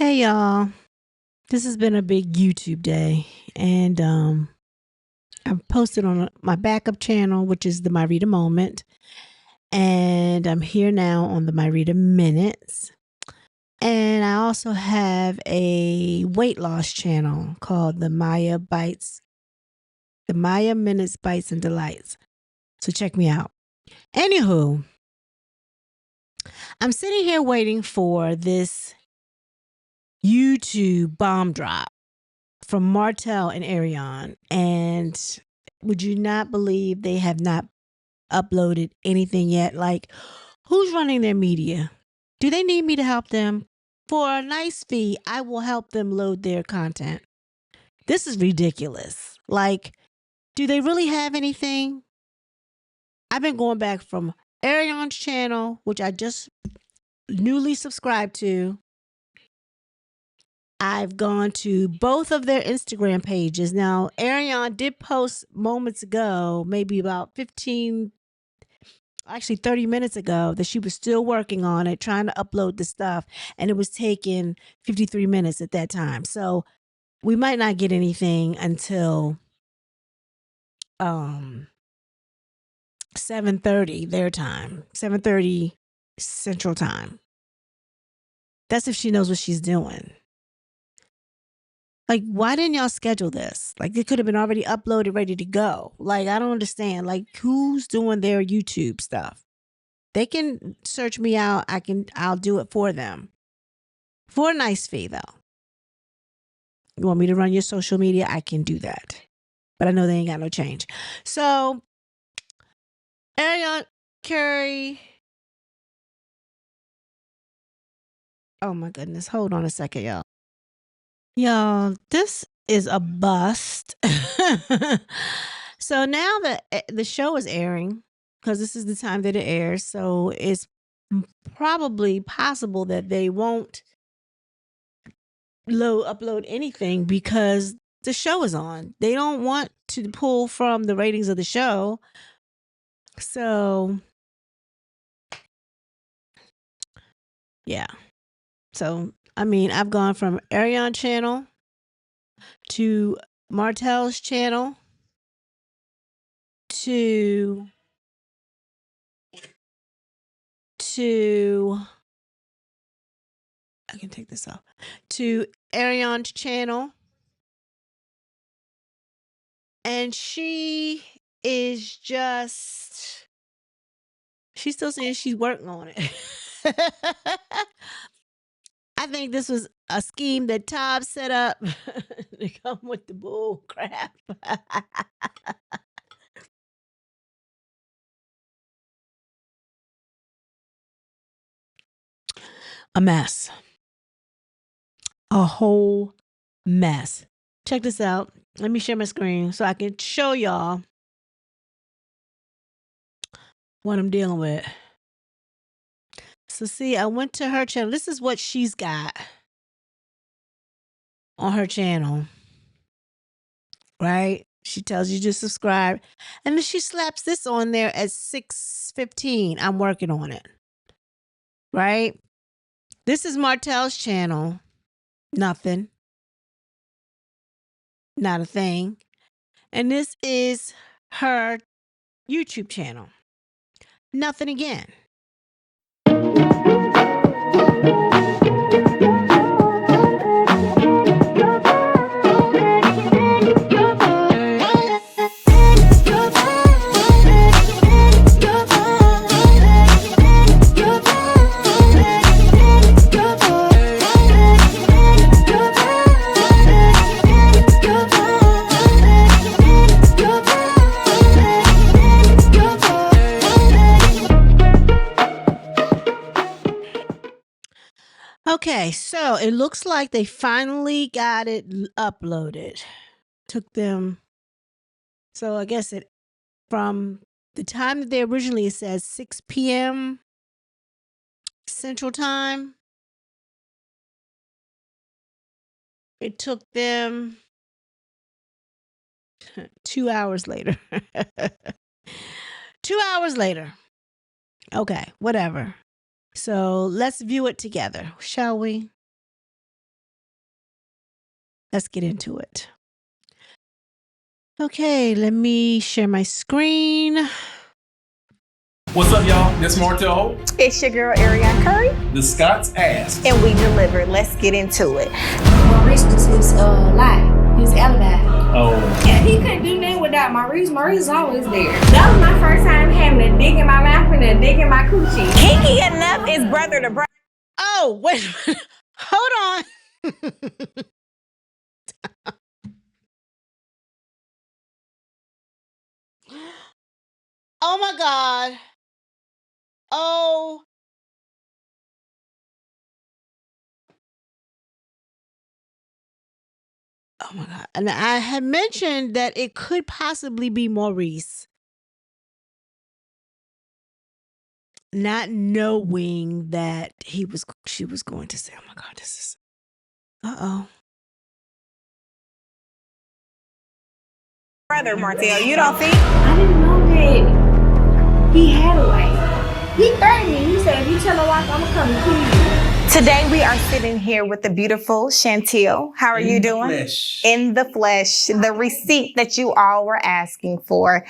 Hey y'all, this has been a big YouTube day, and I've posted on my backup channel, which is the My Reader Moment, and I'm here now on the My Reader Minutes, and I also have a weight loss channel called the Maya Minutes Bites and Delights. So check me out. Anywho, I'm sitting here waiting for this YouTube bomb drop from Martel and Arionne. And would you not believe they have not uploaded anything yet? Like, who's running their media? Do they need me to help them? For a nice fee, I will help them load their content. This is ridiculous. Like, do they really have anything? I've been going back from Arionne's channel, which I just newly subscribed to. I've gone to both of their Instagram pages. Now, Arionne did post moments ago, maybe about 30 minutes ago, that she was still working on it, trying to upload the stuff, and it was taking 53 minutes at that time. So we might not get anything until 7:30 their time, 7:30 Central Time. That's if she knows what she's doing. Like, why didn't y'all schedule this? Like, it could have been already uploaded, ready to go. Like, I don't understand. Like, who's doing their YouTube stuff? They can search me out. I'll do it for them. For a nice fee, though. You want me to run your social media? I can do that. But I know they ain't got no change. So, Ariana Curry. Oh my goodness. Hold on a second, y'all. Y'all, this is a bust. So now that the show is airing, because this is the time that it airs, so it's probably possible that they won't upload anything because the show is on. They don't want to pull from the ratings of the show. So yeah. So I mean, I've gone from Arionne channel to Martel's channel to I can take this off, to Arionne's channel, and she is just, she's still saying she's working on it. I think this was a scheme that Todd set up to come with the bull crap. A mess. A whole mess. Check this out. Let me share my screen so I can show y'all what I'm dealing with. So see, I went to her channel. This is what she's got on her channel, right? She tells you to subscribe. And then she slaps this on there at 6:15. I'm working on it. Right? This is Martel's channel. Nothing. Not a thing. And this is her YouTube channel. Nothing again. Okay, so it looks like they finally got it uploaded. Took them, so I guess it, from the time that they originally, it says 6 p.m. Central Time. It took them 2 hours later. 2 hours later. Okay, whatever. So let's view it together, shall we? Let's get into it. Okay, let me share my screen. What's up, y'all? This Martel. It's your girl, Arionne Curry. The Scots asked. And we delivered. Let's get into it. Maurice was his lie, his alibi. Oh. Yeah, he couldn't do nothing without Maurice. Maurice is always there. That was my first time having a dick in my mouth and a dick in my coochie. Kinky enough is brother to brother. Oh, wait a minute. Hold on. Oh my God. Oh. Oh my God. And I had mentioned that it could possibly be Maurice. Not knowing that she was going to say, oh my God, this is, uh-oh. Brother, Martel, you don't think? I didn't know that he had a wife. He threatened me. He said, if you tell a wife, I'm going to come and kill you. Today we are sitting here with the beautiful Chantel. How are you doing? Flesh. In the flesh. The receipt that you all were asking for.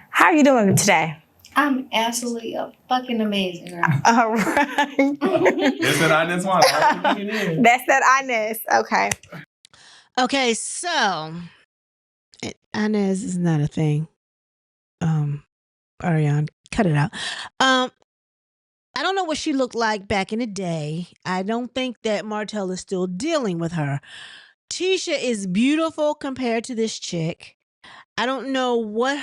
How are you doing today? I'm absolutely fucking amazing, girl. All right. That's that Inez one. That's that Inez. Okay. Okay, so Inez is not a thing. Arionne, cut it out. I don't know what she looked like back in the day. I don't think that Martel is still dealing with her. Tisha is beautiful compared to this chick. I don't know what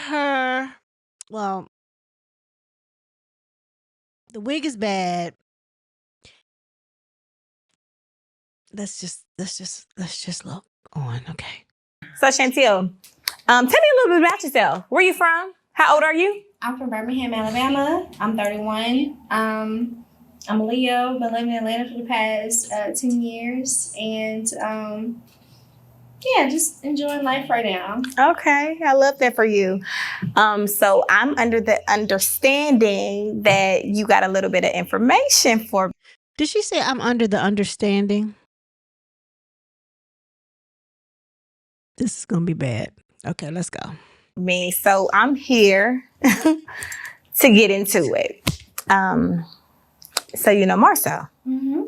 the wig is bad. Let's just look on, okay. So Chantel, tell me a little bit about yourself. Where you from? How old are you? I'm from Birmingham, Alabama. I'm 31. I'm a Leo. Been living in Atlanta for the past 10 years. And yeah, just enjoying life right now. Okay, I love that for you. So I'm under the understanding that you got a little bit of information for Did she say I'm under the understanding? This is going to be bad. Okay, let's go. me. So I'm here to get into it. So you know Marsau. Mm-hmm.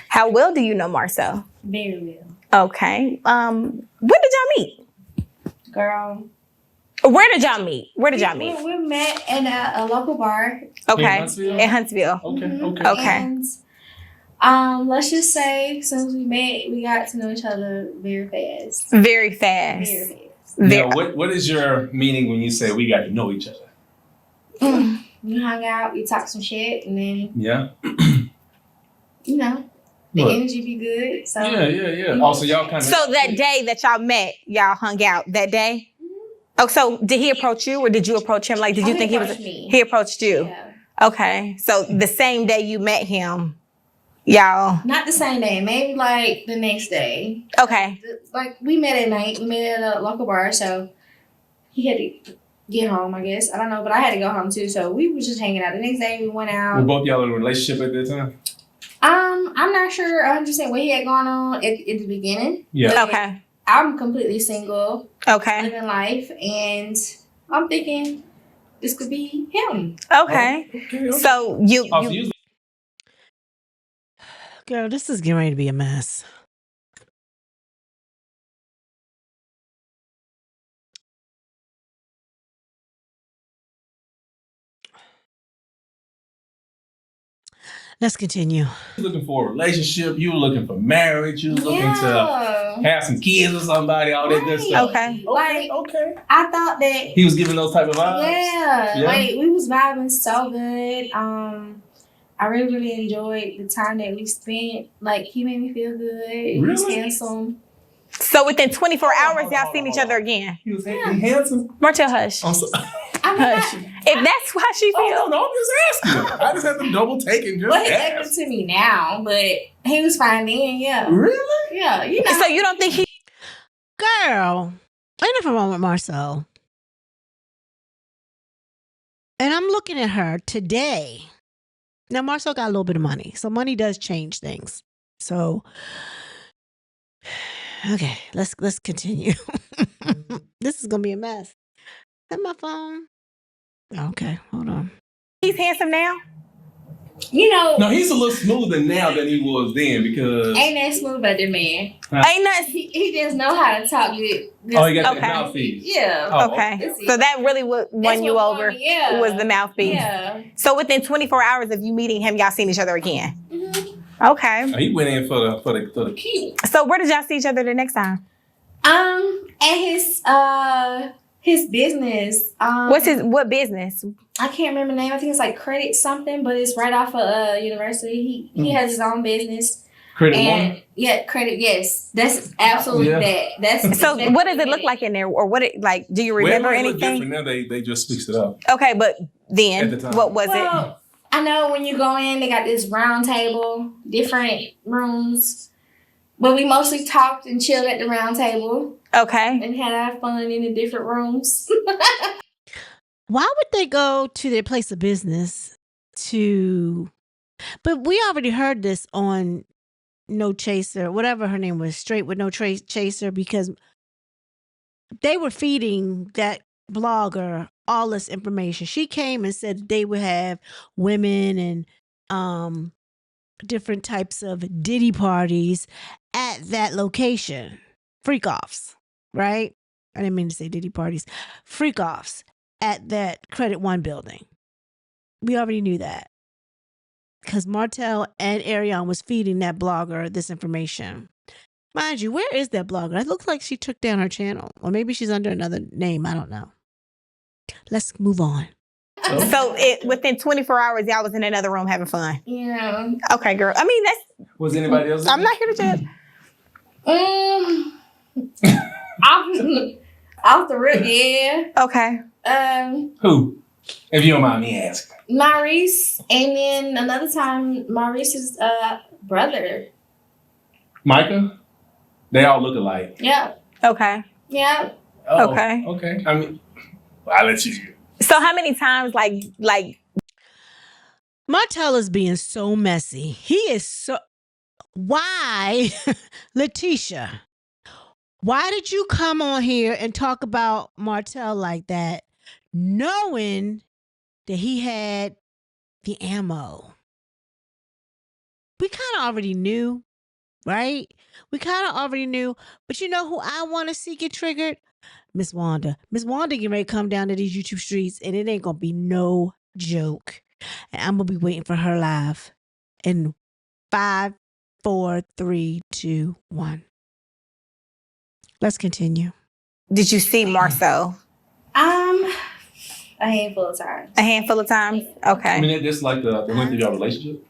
How well do you know Marsau? Very well. Okay. When did y'all meet? Girl. Where did y'all meet? We met in a local bar. Okay. In Huntsville? In Huntsville. Okay. Okay. And let's just say, since we met, we got to know each other very fast. Very fast. Very fast. Now, what is your meaning when you say we got to know each other? We hung out, we talked some shit, and then, Yeah. you know, the What? energy be good. So Yeah. Also, y'all kind of. So that day that y'all met, y'all hung out that day? Oh, so did he approach you or did you approach him? Like, did you think he was? approached me. He approached you. Yeah. Okay. So the same day you met him, y'all. Not the same day, maybe like the next day. Okay. Like we met at night. We met at a local bar, so he had to get home, I guess. I don't know, but I had to go home too. So we were just hanging out. The next day we went Were out. both y'all in a relationship at that time? I'm not sure 100% what he had going on at the beginning. Yeah. But Okay. I'm completely single, Okay. living life, and I'm thinking this could be him. Okay. Okay. So you Girl, this is getting ready to be a mess. Let's continue. You were looking for a relationship. You were looking for marriage. You were looking to have some kids with somebody. All that good stuff. Okay. Like, Okay. I thought that. He was giving those type of vibes. Yeah, Yeah. like we was vibing so good. I really enjoyed the time that we spent. Like he made me feel good. He was Really? handsome. so within 24 hours, Hold on, y'all hold seen on, each hold other on. again. He was Yeah. handsome. Martel, hush. I'm so. I mean, Hush. If that's why she Oh, feels. no, I'm just asking. I just have to double take and just well, he ask. acted to me now, but he was fine then. Yeah, Really? yeah. You know, So you don't think he? Girl, ain't nothing wrong with Marsau. And I'm looking at her today. Now, Marsau got a little bit of money. So money does change things. So Okay, let's continue. This is gonna be a mess. Is that my phone? Okay, hold on. He's handsome now? You know, No, he's a little smoother now than he was then because. ain't that smooth about the man. Ain't nothing. He just know how to talk good. Oh, he got Okay. that mouthpiece. Yeah. Oh, Okay. So that really won you over. Yeah. Was the mouthpiece. Yeah. So within 24 hours of you meeting him, y'all seen each other again? Mm-hmm. Okay. He went in for the kill. So where did y'all see each other the next time? At his business. What business? I can't remember the name. I think it's like Credit something, but it's right off of university. He has his own business. Credit And one. yeah, Credit. Yes, that's absolutely that. That's So exactly what does it look like in there, or what it like? Do you remember Well, it look anything? different now. They just fixed it up. Okay, but then At the time. what was it? Well, I know when you go in, they got this round table, different rooms, but we mostly talked and chilled at the round table Okay. and had our fun in the different rooms. Why would they go to their place of business to? But we already heard this on No Chaser, whatever her name was, Straight with No Chaser, because they were feeding that blogger all this information. She came and said they would have women and different types of Diddy parties at that location. Freak offs, right? I didn't mean to say Diddy parties. Freak offs at that Credit One building. We already knew that. Because Martel and Arionne was feeding that blogger this information. Mind you, where is that blogger? It looks like she took down her channel. Or maybe she's under another name. I don't know. Let's move on. So within 24 hours, y'all was in another room having fun. Yeah. Okay, girl. I mean, Was anybody else? I'm not here to judge. Off the rip, yeah. Okay. Who? If you don't mind me asking. Maurice, and then another time, Maurice's brother. Micah? They all look alike. Yeah. Okay. Yeah. Oh, Okay. Okay. I mean, I'll let you. So how many times, like Martel is being so messy. He is so. Why, Letitia? Why did you come on here and talk about Martel like that, knowing that he had the ammo? We kind of already knew, right? We kind of already knew. But you know who I want to see get triggered? Miss Wanda. Miss Wanda getting ready to come down to these YouTube streets, and it ain't going to be no joke. And I'm going to be waiting for her live in 5, 4, 3, 2, 1. Let's continue. did you see Marsau A handful of times. a handful of times? I Okay. mean, that's like the length of your relationship.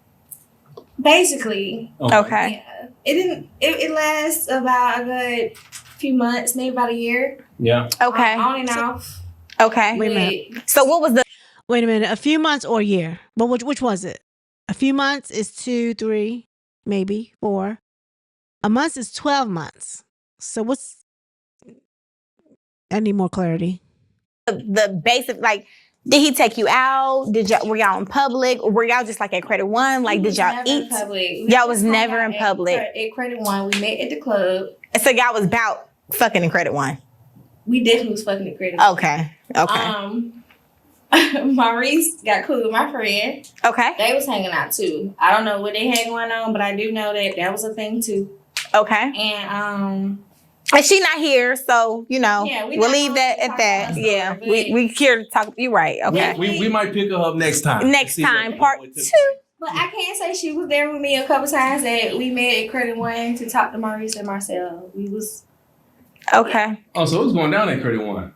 Basically. Okay. Yeah. It didn't. It lasts about a good few months, maybe about a year. Yeah. Okay. On and off. Okay. Wait a minute. So what was the Wait a minute. A few months or a year? But which was it? A few months is 2, 3, maybe 4. A month is 12 months. So what's? I need more clarity. the basic, like, did he take you out? Were y'all in public? Or were y'all just like at Credit One? Like, did y'all Never in eat? public. Y'all was never in public. At Credit One, we met at the club. So y'all was about fucking in Credit One. We definitely was fucking at Credit One. Okay. Okay. Maurice got cool with my friend. Okay. They was hanging out too. I don't know what they had going on, but I do know that was a thing too. Okay. And And she not here, so Yeah, we'll leave that at that. about Yeah, her story, we here to talk. You right? Okay. We might pick her up next time. Next See what- time, part what 2. but I can't say she was there with me a couple times that we met at Credit One to talk to Maurice and Marcel. We was Okay. Oh, so it was going down at Credit One.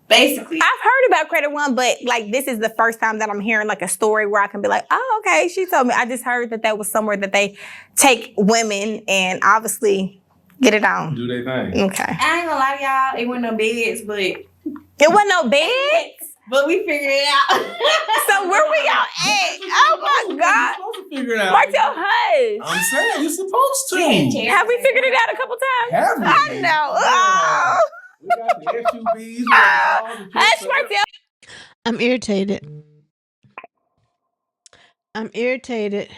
basically. I've heard about Credit One, but like this is the first time that I'm hearing like a story where I can be like, oh, okay, she told me. I just heard that was somewhere that they take women and obviously get it on. Do they thing. Okay. I ain't gonna lie to y'all, it wasn't no beds, but It wasn't no bed. we figured it out. So where we y'all at? Oh my God. You're supposed to figure it out. Martel, hush. I'm saying you're supposed to. Yeah. Have we figured it out a couple times? Have we? I know. Oh. We got the SUVs. We got all the Hush, Martel. I'm irritated. I'm irritated.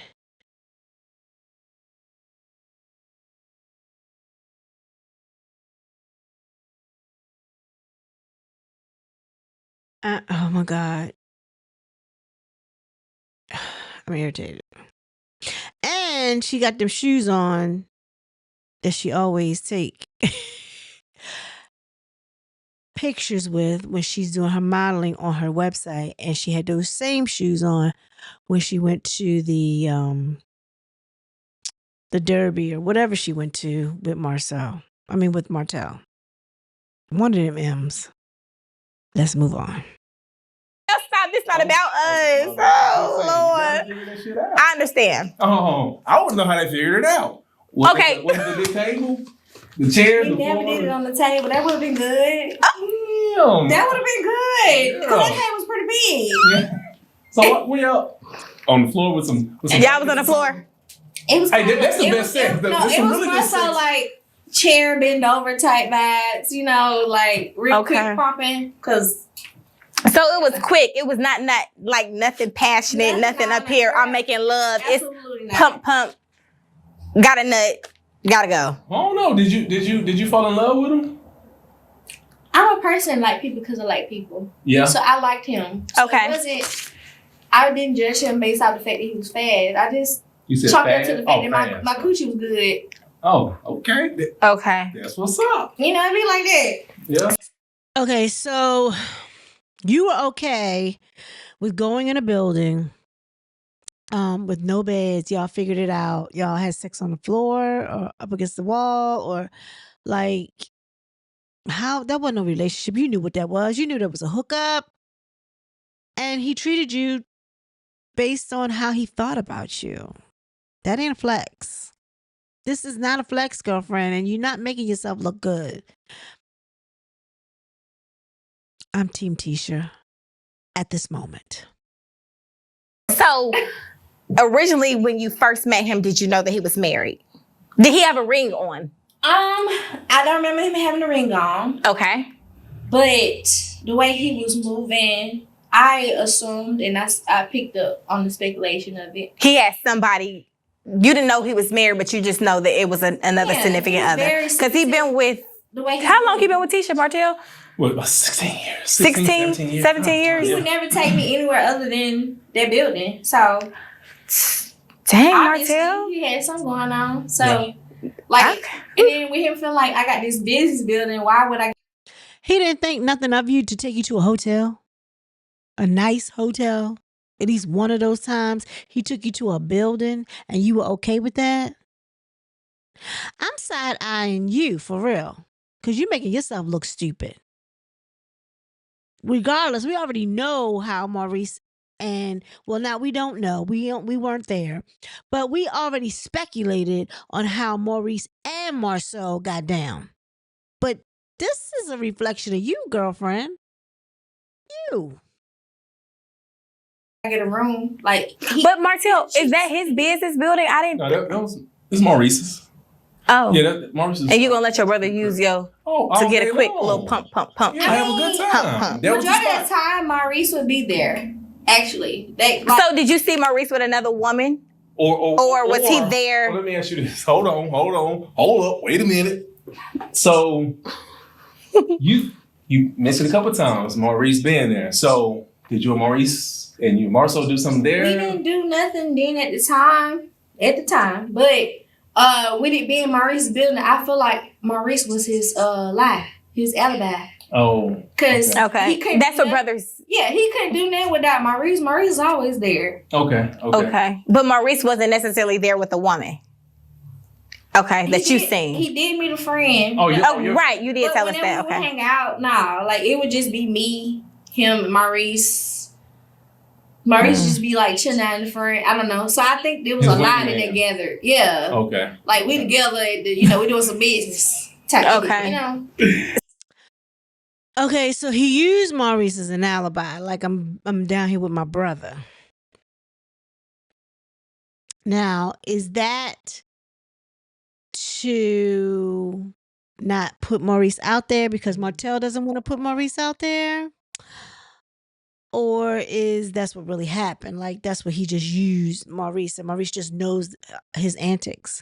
Oh my God. I'm irritated. And she got them shoes on that she always take pictures with when she's doing her modeling on her website. And she had those same shoes on when she went to the Derby or whatever she went to with Marsau. I mean with Martel. One of them M's. Let's move on. Stop. This not about us. Oh, Lord. I understand. Oh, I want to know how they figured it out. Was Okay. Was it the big table? The chairs? We the never floor? did it on the table. That would have been good. Damn. That would have been good. Because that table was pretty big. Yeah. So what, we up on the floor with some Y'all was on the floor? It was Hey, that's the best set. It There's was some really more good so sets. like chair bend over type vibes, you know, like real Okay. quick pumping. Because So it was quick. It was not like nothing passionate, nothing up here. I'm making love. absolutely It's not. pump. Got a nut. Gotta go. I don't know. Did you fall in love with him? I'm a person like people because I like people. Yeah. So I liked him. So Okay. It wasn't, I didn't judge him based off the fact that he was fat. I just You said chalked up fast? to the fact that fast. my coochie was good. Oh, okay. Okay. That's what's up. You know, it'd be like that. Yeah. Okay, so you were okay with going in a building with no beds. Y'all figured it out. Y'all had sex on the floor or up against the wall or like how that wasn't no relationship. You knew what that was. You knew that was a hookup. And he treated you based on how he thought about you. That ain't a flex. This is not a flex, girlfriend, and you're not making yourself look good. I'm Team Tisha at this moment. So originally, when you first met him, did you know that he was married? Did he have a ring on? I don't remember him having a ring on, Okay. but the way he was moving, I assumed and I picked up on the speculation of it. He had somebody. You didn't know he was married, but you just know that it was another Yeah, significant he was other. very Because he been with. The way How long he been with Tisha Martel? What, about 16 years? 16, 17 years? He would never take me anywhere other than that building. So Dang, obviously Martel. he had something going on. So like, and then with him feeling like I got this business building, why would I? He didn't think nothing of you to take you to a hotel, a nice hotel. At least one of those times he took you to a building and you were okay with that. I'm side-eyeing you for real because you're making yourself look stupid. Regardless, we already know how Maurice and well, now we don't know. We weren't there, but we already speculated on how Maurice and Marsau got down. But this is a reflection of you, girlfriend. You. Get a room like. But Martel, is that his business building? I didn't. No, it's Maurice's. Oh. Yeah, Maurice's. And you gonna let your brother use your to all get day a quick long. little pump. Yeah, have a good time. Pump. That was the Majority of the spot. time, Maurice would be there. Actually, So did you see Maurice with another woman? Or was he there? Let me ask you this. Hold up. Wait a minute. So you mentioned a couple times Maurice being there. So did you and Maurice and you and Marsau do something there? we didn't do nothing then at the time. But with it being Maurice's building, I feel like Maurice was his lie, his alibi. Oh. Because Okay. he couldn't That's do what nothing- brothers. Yeah, he couldn't do nothing without Maurice. Maurice is always there. Okay. Okay. But Maurice wasn't necessarily there with a woman. Okay, that you seen. He did meet a friend. Oh, yeah. Oh, right. You did But tell us whenever that. we would Okay. hang out, nah, like it would just be me, him, and Maurice. Maurice just be like chilling out in the front. I don't know. So I think there was His a lot of wingman. that gathered. Yeah. Okay. Like we together, we doing some business. Type of Okay. shit, you know? Okay, so he used Maurice as an alibi, like I'm down here with my brother. Now, is that to not put Maurice out there because Martel doesn't want to put Maurice out there? Or is that's what really happened? Like that's what he just used Maurice and Maurice just knows his antics.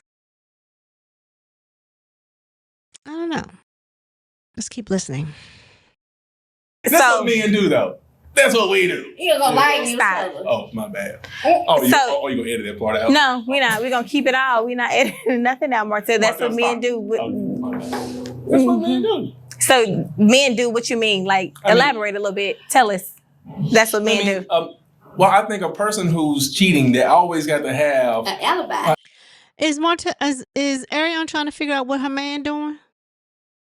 I don't know. Let's keep listening. That's what men do though. That's what we do. You gonna lie to Stop. yourself. Oh, my bad. So- You gonna edit that part out? No, we're not. We're gonna keep it all. We're not editing nothing out, Martel. That's what men do. Oh, my bad. That's what men do. So men do what you mean. Like, elaborate a little bit. Tell us. That's what men do. Well, I think a person who's cheating, they always got to have An alibi. Is Arionne trying to figure out what her man doing?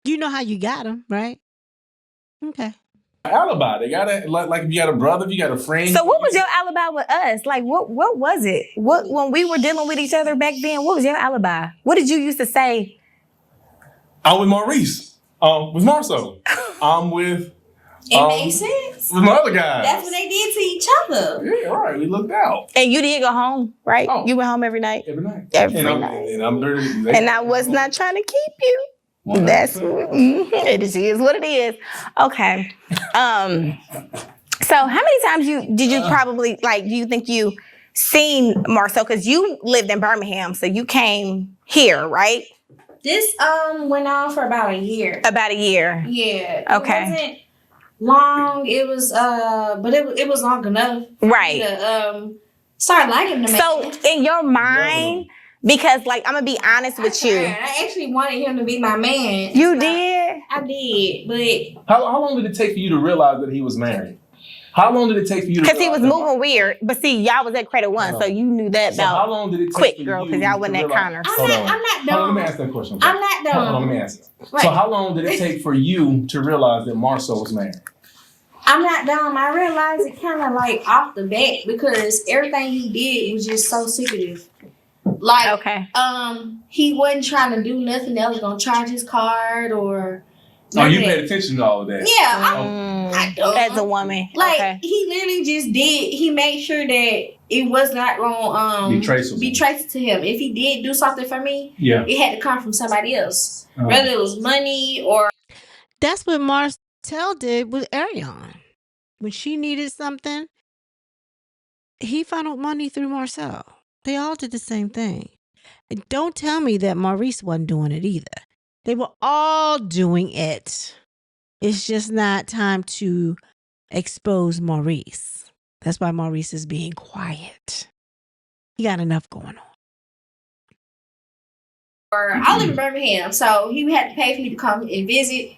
You know how you got him, right? Okay. an alibi. They gotta like if you got a brother, if you got a friend. So what was your alibi with us? Like what was it? What when we were dealing with each other back then, what was your alibi? What did you used to say? I'm with Maurice. With Marsau. I'm with It makes sense. with my other guys. That's what they did to each other. Yeah, right. We looked out And you did go home, right? Oh. You went home every night. every night. Every and night. And I'm literally And I was not trying to keep you. That's it is what it is. Okay. So how many times did you probably like? Do you think you seen Marsau? Because you lived in Birmingham, so you came here, right? This went on for about a year. About a year. Yeah. Okay. It wasn't long. It was but it was long enough. Right. To start liking the man. So in your mind, because like I'm gonna be honest with you. I actually wanted him to be my man. You did? I did, but How long did it take for you to realize that he was married? How long did it take for you to Because he was realize that- moving weird. But see, y'all was at Credit One, so you knew that So how about long did it take quick, for girl, you because y'all to wasn't at realize- Connor. I'm Hold not on. dumb. Hold on, let me ask that question. I'm not dumb. Hold on, let me ask it. Right. So how long did it take for you to realize that Marsau was married? I'm not dumb. I realized it kind of like off the bat because everything he did was just so secretive. Like, Okay. he wasn't trying to do nothing that was gonna charge his card or. Oh, none you of paid that. attention to all of that? Yeah, I don't. As a woman. Like okay. he literally just did. He made sure that it was not gonna Be traceable. be traced to him. If he did do something for me, Yeah. it had to come from somebody else, Uh-huh. whether it was money or. That's what Martel did with Arionne. When she needed something, he funneled money through Marsau. They all did the same thing. And don't tell me that Maurice wasn't doing it either. They were all doing it. It's just not time to expose Maurice. That's why Maurice is being quiet. He got enough going on. Or I live in Birmingham, so he had to pay for me to come and visit.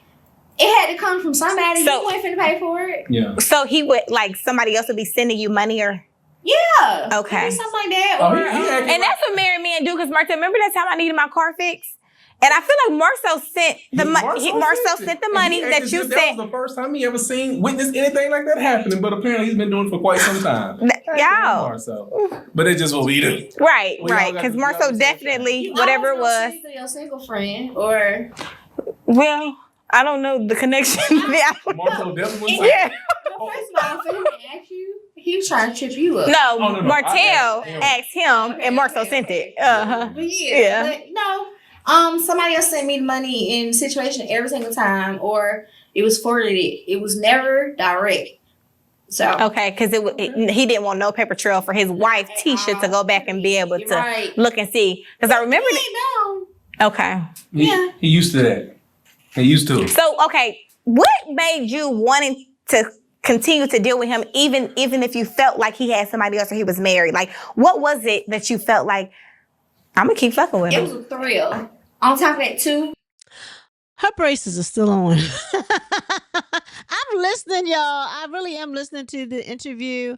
It had to come from somebody. So- He wasn't finna pay for it. Yeah. So he would like somebody else would be sending you money or Yeah. Okay. Maybe something like that. Oh, Or, he acted- and that's what married men do because Martha, remember that time I needed my car fixed? And I feel like Marsau sent the money. Marsau sent the money And that he you acted as if sent. That was the first time he ever witnessed anything like that happening. But apparently he's been doing it for quite some time. Y'all. Marsau. But it's just what we do. Right, We all right. got Because to- we all Marsau got to- definitely, you whatever it always was. gonna say to your single friend or. Well, I don't know the connection. Yeah. Marsau definitely. Yeah. Well, first of all, for him to ask you, he was trying to trip you up. No, Oh, no. Martel I asked him and Marsau sent it. Uh-huh. But Yeah. but no. Somebody else sent me the money in situation every single time, or it was forwarded. It was never direct. So Okay, because he didn't want no paper trail for his wife Tisha to go back and be able to Right. look and see. Because I remember He that. ain't dumb. Okay. Yeah. He used to that. He used to it. So, okay, what made you wanting to continue to deal with him even if you felt like he had somebody else or he was married? Like, what was it that you felt like, I'm going to keep fucking with It him? was a thrill. On top of that, too, Her braces are still on. I'm listening, y'all. I really am listening to the interview.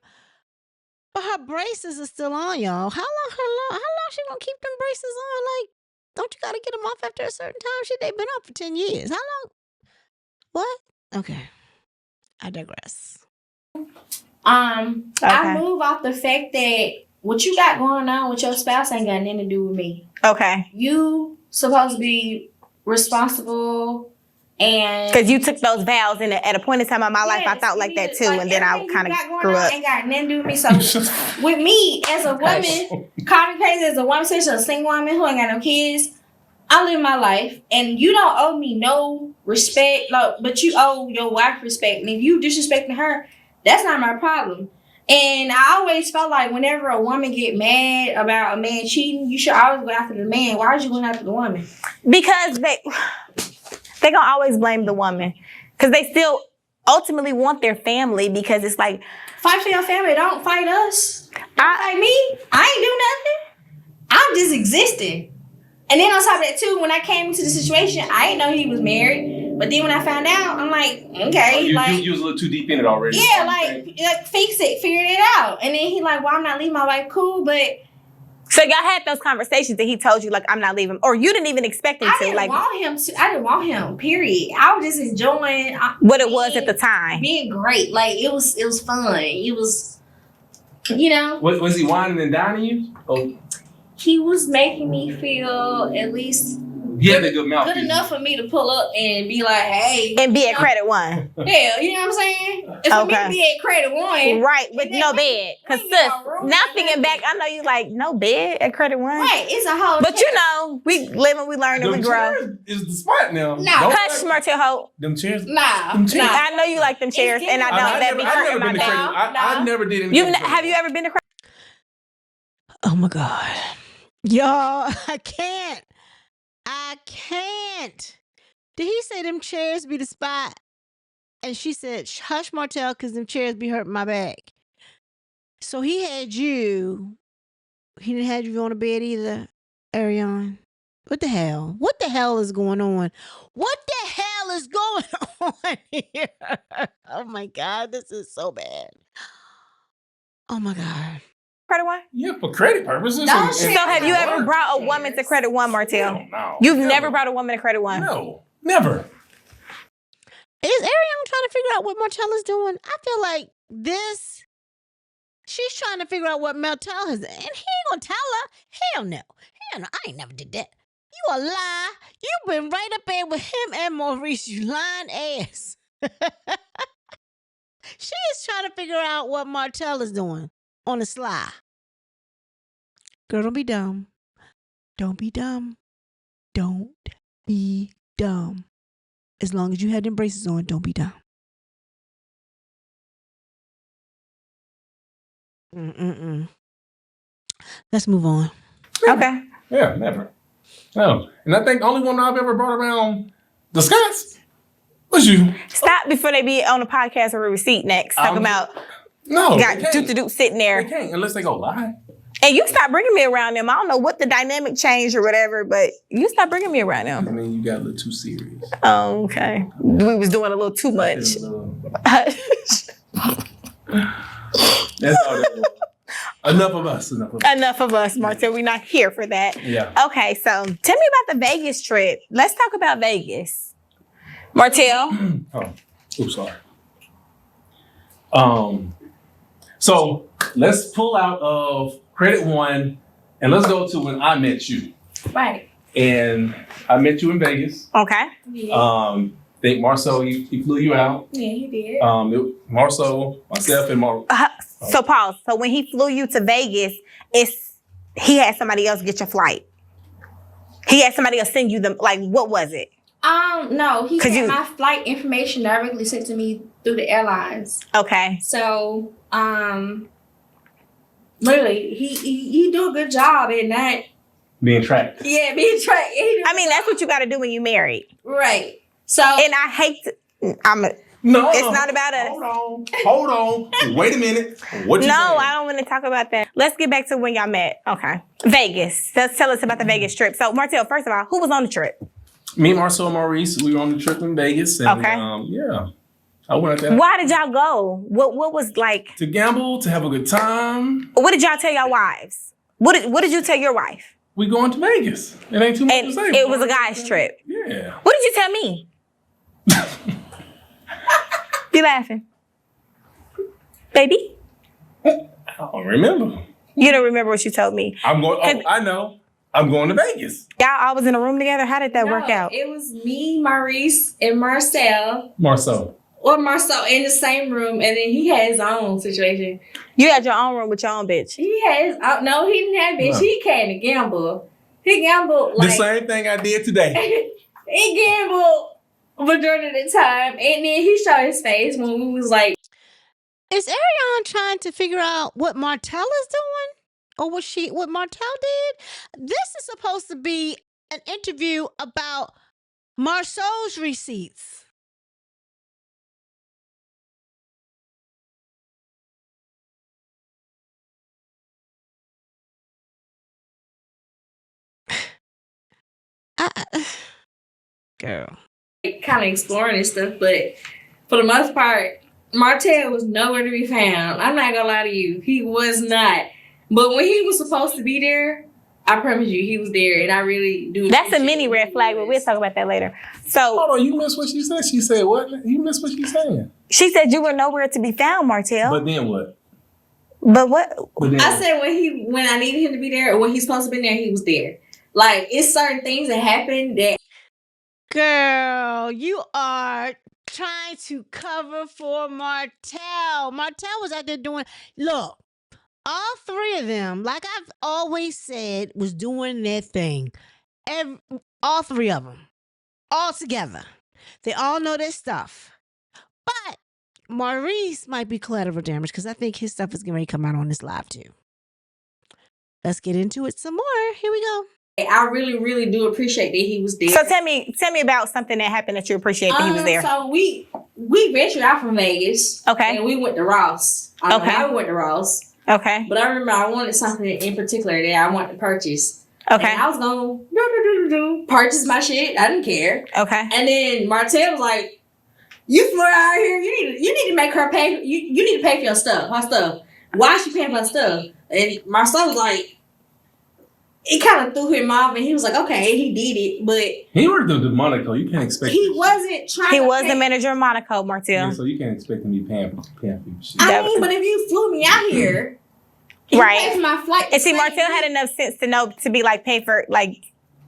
But her braces are still on, y'all. How long she gonna keep them braces on? Like, don't you gotta get them off after a certain time? Shit, they've been on for 10 years. How long? What? Okay. I digress. I move off the fact that what you got going on with your spouse ain't got nothing to do with me. Okay. You supposed to be responsible and Because you took those vows and at a point in time in my life, I Yes, thought like that too. like, And then I everything kind you of got going grew on up. Ain't got nothing to do with me. So with me as a woman, call me crazy as a woman, especially a single woman who ain't got no kids. I live my life, and you don't owe me no respect, like, but you owe your wife respect. And if you disrespecting her, that's not my problem. And I always felt like whenever a woman get mad about a man cheating, you should always go after the man. Why are you going after the woman? Because they gonna always blame the woman. Because they still ultimately want their family because it's like, Fight for your family. Don't fight us. Don't fight me. I ain't do nothing. I'm just existing. And then on top of that too, when I came into the situation, I didn't know he was married. But then when I found out, I'm like, okay, you like was a little too deep in it already. yeah, like fix it, figure it out. And then he like, well, I'm not leaving my wife. Cool, but so y'all had those conversations and he told you like, I'm not leaving, or you didn't even expect him I to. didn't Like, want him to. I didn't want him. Period. I was just enjoying what it was at the time. Being great, like it was fun. It was, you know. Was he whining and dining you? Oh, He was making me feel at least he had a good mouth. good enough for me to pull up and be like, hey. And be at Credit One. Yeah, you know what I'm saying? If for me to be at Credit One. Right, with no bed. Because sis, now thinking back, I know you like, no bed at Credit One. Right, it's a whole But you know, we live and we learn and we grow. Chairs is the spot now. No. Hush, Martel Hope. Them chairs. Nah. I know you like them chairs, and I don't. That be hurting my back. I never did anything. Have you ever been to Credit? Oh my God. Y'all, I can't. Did he say them chairs be the spot? And she said, hush, Martel, because them chairs be hurting my back. So he didn't have you on the bed either, Arionne? What the hell? What the hell is going on? What the hell is going on here? Oh my God, this is so bad. Oh my God. Credit One? Yeah, for credit purposes. So have you ever brought a woman to Credit One, Martel? No. You've never brought a woman to Credit One? No, never. Is Arionne trying to figure out what Martel is doing? I feel like she's trying to figure out what Martel has, and he ain't gonna tell her. Hell no. I ain't never did that. You a lie. You been right up there with him and Maurice, you lying ass. She is trying to figure out what Martel is doing on the sly. Girl, don't be dumb. Don't be dumb. Don't be dumb. As long as you had them braces on, don't be dumb. Let's move on. Okay. Yeah, never. No. And I think the only one I've ever brought around the Scots was you. Stop before they be on the podcast or a receipt next. Talking about got do sitting there. They can't unless they go lie. And you stop bringing me around them. I don't know what the dynamic changed or whatever, but you stop bringing me around them. I mean, you got a little too serious. Oh, okay. We was doing a little too much. That's all that was. Enough of us. Enough of us, Martel. We're not here for that. Yeah. Okay, so tell me about the Vegas trip. Let's talk about Vegas. Martel. Sorry. So let's pull out of Credit One and let's go to when I met you. Right. And I met you in Vegas. Okay. Yeah. I think Marsau, he flew you out. Yeah, he did. Marsau, myself, and Mar. So pause. So when he flew you to Vegas, he had somebody else get your flight. He had somebody else send you them. Like, what was it? No, he had my flight information directly sent to me through the airlines. Okay. So, literally, he do a good job in that. Being tracked. Yeah, being tracked. I mean, that's what you got to do when you married. Right. So. And I hate to. No, it's not about us. Hold on. Wait a minute. What you saying? I don't want to talk about that. Let's get back to when y'all met. Okay. Vegas. Tell us about the Vegas trip. So, Martel, first of all, who was on the trip? Me, Marsau, and Maurice. We were on the trip in Vegas. And, okay. Yeah. I went out there. Why did y'all go? What was like? To gamble, to have a good time. What did y'all tell y'all wives? What did you tell your wife? We going to Vegas. It ain't too much to say. It was a guy's trip. Yeah. What did you tell me? You laughing? Baby? I don't remember. You don't remember what you told me. I know. I'm going to Vegas. Y'all all was in a room together? How did that work out? It was me, Maurice, and Marsau. Marsau in the same room, and then he had his own situation. You had your own room with your own bitch. He had no, he didn't have bitch. No. He came to gamble. He gambled like the same thing I did today. He gambled majority of the time, and then he showed his face when we was like, is Arionne trying to figure out what Martel is doing? Or what Martel did? This is supposed to be an interview about Marsau's receipts. Girl. kind of exploring and stuff, but for the most part, Martel was nowhere to be found. I'm not gonna lie to you, he was not. But when he was supposed to be there, I promise you, he was there, and I really do. That's a mini red flag, but we'll talk about that later. So, hold on, you missed what she said. She said what? You missed what she said. she said you were nowhere to be found, Martel. But then what? But what? But then I said when I needed him to be there, or when he's supposed to be there, he was there. Like, it's certain things that happen that. Girl, you are trying to cover for Martel. Martel was out there doing, look, all three of them, like I've always said, was doing their thing. All three of them, all together. They all know their stuff. But Maurice might be collateral damage because I think his stuff is going to come out on this live too. Let's get into it some more. Here we go. I really, really do appreciate that he was there. So tell me about something that happened that you appreciate that he was there. So we ventured out from Vegas. Okay. And we went to Ross. I don't know how we went to Ross. Okay. But I remember I wanted something in particular that I wanted to purchase. Okay. And I was going to purchase my shit. I didn't care. Okay. And then Martel was like, "You flew out here. You need to make her pay. You need to pay for your stuff. Her stuff. Why is she paying for her stuff?" And Marsau was like, it kind of threw him off, and he was like, "Okay, he did it, but he worked at Monaco. You can't expect. He wasn't trying. He to was pay. the manager of Monaco, Martel. Yeah, so you can't expect him to be paying for shit. I mean, but if you flew me out here, you Right. paid for my flight. And see, Martel had enough sense to know to be like pay for like.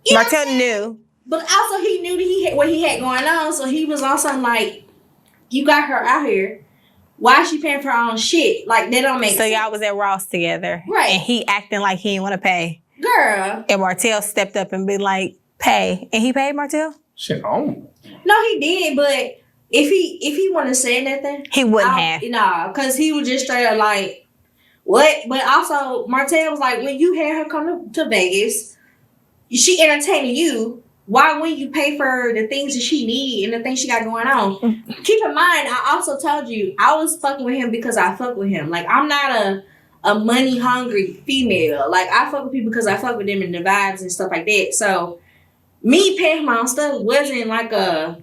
You know Martel knew. But also, he knew that what he had going on, so he was also like, "You got her out here. Why is she paying for her own shit? Like, that don't make So sense." y'all was at Ross together, Right. And he acting like he didn't want to pay, Girl. and Martel stepped up and be like, "Pay," and he paid Martel. Shit, on. No, he did, but if he wouldn't have said nothing, He wouldn't have. Nah, because he was just straight up like, what? But also, Martel was like, when you had her come to Vegas, she entertaining you. Why wouldn't you pay for the things that she need and the things she got going on? Keep in mind, I also told you, I was fucking with him because I fuck with him. Like, I'm not a money hungry female. Like, I fuck with people because I fuck with them and the vibes and stuff like that. So, me paying for my own stuff wasn't like a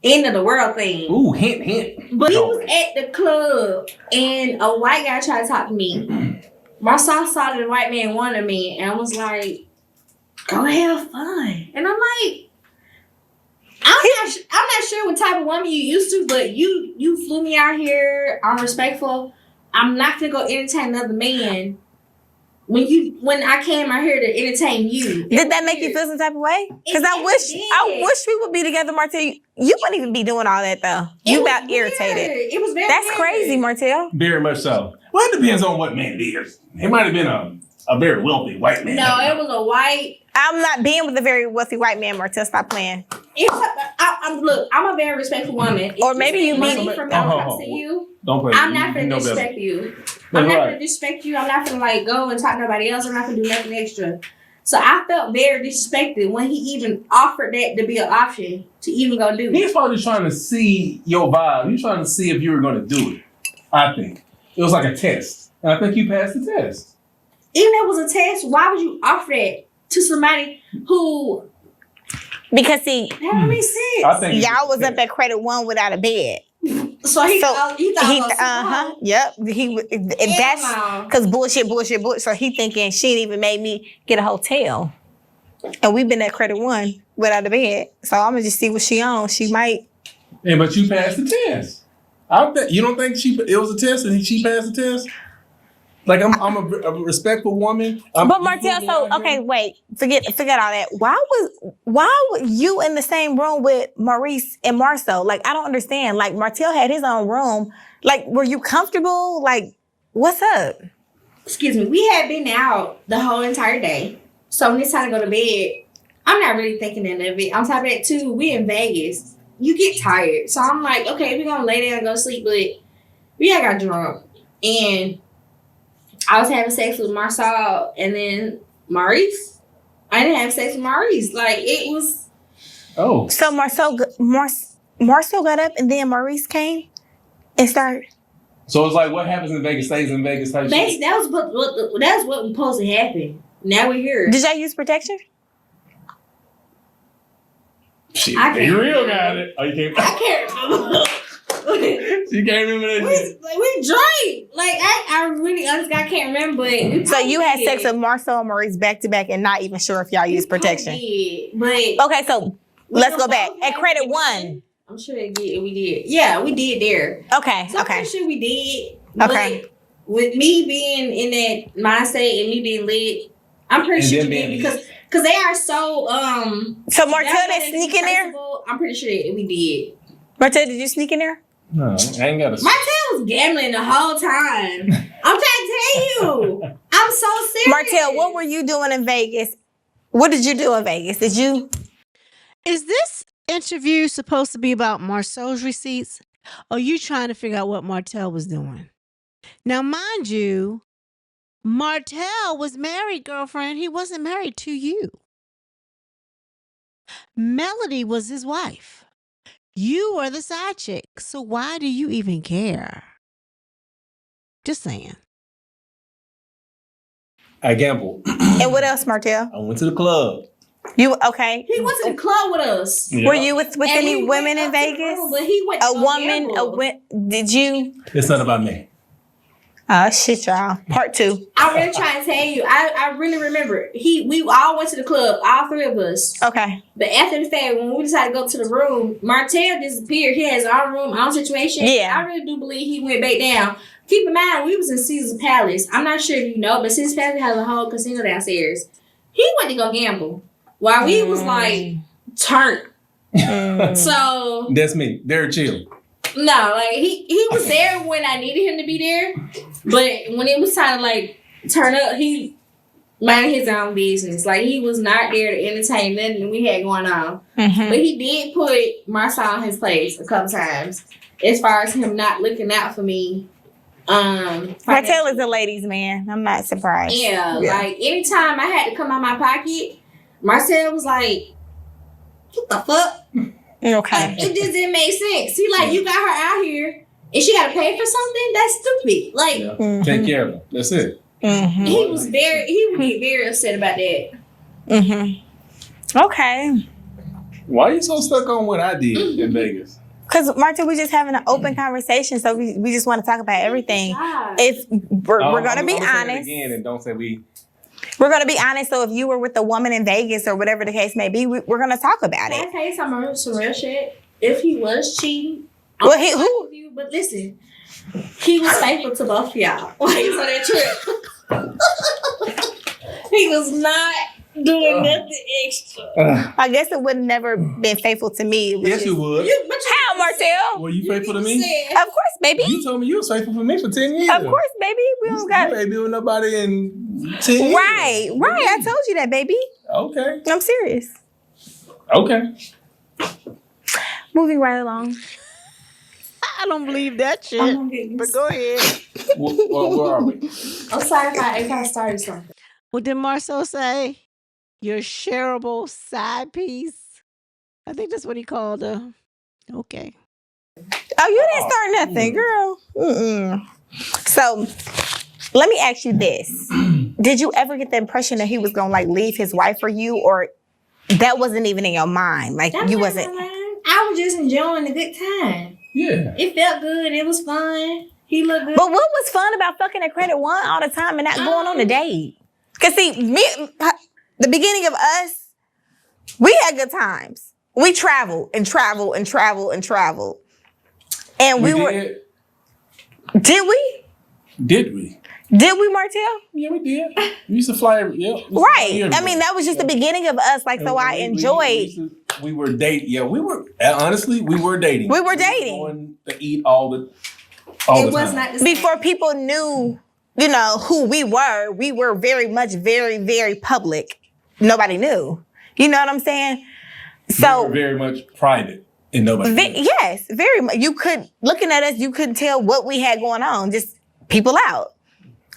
end of the world thing. Ooh, hint. But he was at the club and a white guy tried to talk to me. Marsau saw that the white man wanted me and I was like, "Go have fun." And I'm like, I'm not sure what type of woman you used to, but you flew me out here. I'm respectful. I'm not gonna go entertain another man when I came out here to entertain you. Did that make you feel some type of way? Because I wish we would be together, Martel. You wouldn't even be doing all that though. You about irritated. It was very That's weird. crazy, Martel. Very much so. Well, it depends on what man it is. It might have been a very wealthy white man. No, it was a white. I'm not being with a very wealthy white man, Martel. Stop playing. Look, I'm a very respectful woman. Or maybe you money mean- from my house to you. Don't play. I'm not You gonna know better. disrespect you. That's I'm not right. gonna disrespect you. I'm not gonna like go and talk to nobody else. I'm not gonna do nothing extra. So I felt very disrespected when he even offered that to be an option to even go do He's it. probably trying to see your vibe. He's trying to see if you were going to do it. I think it was like a test, and I think you passed the test. Even if it was a test, why would you offer that to somebody who Because see, that don't make sense? I think y'all was up at Credit One without a bed. So he thought I was uh-huh. Yep. That's no. because bullshit. So he thinking she didn't even made me get a hotel. And we've been at Credit One without a bed. So I'm gonna just see what she on. She might. Yeah, but you passed the test. You don't think it was a test and she passed the test? Like I'm a respectful woman. But Martel, so okay, wait, forget all that. Why were you in the same room with Maurice and Marsau? Like, I don't understand. Like, Martel had his own room. Like, were you comfortable? Like, what's up? Excuse me, we had been out the whole entire day. So when it's time to go to bed, I'm not really thinking of it. On top of that, too, we in Vegas. You get tired. So I'm like, okay, we're going to lay down and go sleep. But we got drunk. And I was having sex with Marsau and then Maurice. I didn't have sex with Maurice. Like, it was... Oh. So Marsau got up and then Maurice came and started... So it's like what happens in Vegas stays in Vegas type shit? That's what was supposed to happen. Now we're here. Did y'all use protection? Shit, I they can't real remember. got it. Oh, you can't. I can't remember. You can't remember that shit. we drank. Like I really honestly I can't remember. But So you had sex with Marsau and Maurice back to back and not even sure if y'all used protection. But Okay, so let's go back. At credit one. I'm sure we did. Yeah, we did there. Okay, So I'm okay. pretty sure we did. Okay. But with me being in that mindset and me being lit, I'm pretty And sure them we did being because they are so So Martel did sneak in there? I'm pretty sure that we did. Martel, did you sneak in there? No, I ain't got a. Martel was gambling the whole time. I'm trying to tell you. I'm so serious. Martel, what were you doing in Vegas? What did you do in Vegas? Did you? Is this interview supposed to be about Marsau's receipts? Or are you trying to figure out what Martel was doing? Now, mind you, Martel was married, girlfriend. He wasn't married to you. Melody was his wife. You were the side chick. So why do you even care? Just saying. I gambled. And what else, Martel? I went to the club. You okay? He went to the club with us. Yeah. Were you with And any he women went in up to the Vegas? room, but he went to A go woman? gamble. Did you? It's not about me. Oh shit, y'all. Part two. I'm really trying to tell you. I really remember. We all went to the club, all three of us. Okay. But after the fact, when we decided to go to the room, Martel disappeared. He has our room, our situation. Yeah. I really do believe he went back down. Keep in mind, we was in Caesar's Palace. I'm not sure if you know, but Caesar's Palace has a whole casino downstairs. He went to go gamble while we was like turned. So That's me. They're chill. no, like he was there when I needed him to be there, but when it was time to like turn up, he minded his own business. Like he was not there to entertain nothing we had going on. Mhm. But he did put Marsau in his place a couple times, as far as him not looking out for me. Martel is a ladies' man. I'm not surprised. Yeah, like anytime I had to come out my pocket, Marcel was like, "What the fuck?" Okay. Like, it just didn't make sense. He like, you got her out here and she got to pay for something? That's stupid. Like, Yeah. Take care of them. That's it. Mm-hmm. he would get very upset about that. Mm-hmm. Okay. Why are you so stuck on what I did in Vegas? Because, Marta, we're just having an open conversation, so we just want to talk about everything. If we're going to be honest. Again, and don't say we. We're going to be honest. So if you were with a woman in Vegas or whatever the case may be, we're going to talk about Can I it. tell you some real shit? If he was cheating, Well, who? But listen, he was faithful to both of y'all. Like, so that trip. He was not doing nothing extra. I guess it would have never been faithful to me. It was Yes, just- you would. How, Martel? Were you faithful to me? Of course, baby. You told me you was faithful for me for 10 years. Of course, baby. We don't got You ain't been with nobody in 10 years. Right. I told you that, baby. Okay. I'm serious. Okay. Moving right along. I don't believe that shit. Oh my goodness. But go ahead. Where are we? I'm sorry if I started something. What did Marceau say? Your shareable side piece. I think that's what he called her. Okay. Oh, you didn't start nothing, girl. Mm-mm. So, let me ask you this. Did you ever get the impression that he was going to like leave his wife for you, or that wasn't even in your mind? Like That you was wasn't. I was just enjoying the good time. Yeah. It felt good. It was fun. He looked good. But what was fun about fucking at Credit One all the time and not going on a date? Because see, the beginning of us, we had good times. We traveled and traveled and traveled and traveled. And we were. Did we? Did we? Did we, Martel? Yeah, we did. We used to fly. Yeah. Right. I mean, that was just the beginning of us. Like, so I enjoyed. We were dating. Yeah, we were. Honestly, we were dating. We were dating. Going to eat all the It was time. not the same. Before people knew, you know, who we were very much, very, very public. Nobody knew. You know what I'm saying? So we were very much private and nobody. knew. yes, very much. You could, looking at us, you couldn't tell what we had going on. Just people out.